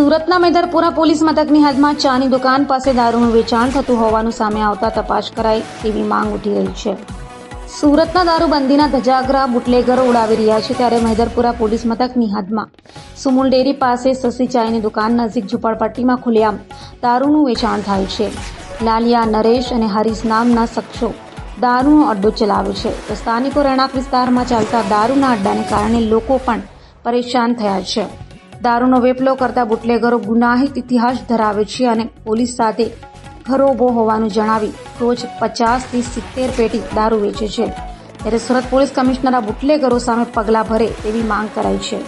સુરતના મેદરપુરા પોલીસ મથકની હદમાં ચાની દુકાન પાસે દારૂનું વેચાણ થતું હોવાનું સામે આવતા તપાસ કરાય તેવી માંગ ઉઠી રહી છે। સુરતના દારૂબંધીના ધજાગરા બુટલેગરો ઉડાવી રહ્યા છે, ત્યારે મેદરપુરા પોલીસ મથકની હદમાં સુમુલ ડેરી પાસે સસી ચાયની દુકાન નજીક ઝુંપડપટ્ટીમાં ખુલ્લેઆમ દારૂનું વેચાણ થાય છે। લાલિયા, નરેશ અને હરીશ નામના શખ્સો દારૂનો અડ્ડો ચલાવે છે, તો સ્થાનિકો રહેણાંક વિસ્તારમાં ચાલતા દારૂના અડ્ડાને કારણે લોકો પણ પરેશાન થયા છે। દારૂનો વેપલો કરતા બુટલેગરો ગુનાહિત ઇતિહાસ ધરાવે છે અને પોલીસ સાથે ઘરોબો હોવાનું જણાવી રોજ 50 થી 70 પેટી દારૂ વેચે છે, ત્યારે સુરત પોલીસ કમિશનર આ બુટલેગરો સામે પગલાં ભરે તેવી માંગ કરાઈ છે।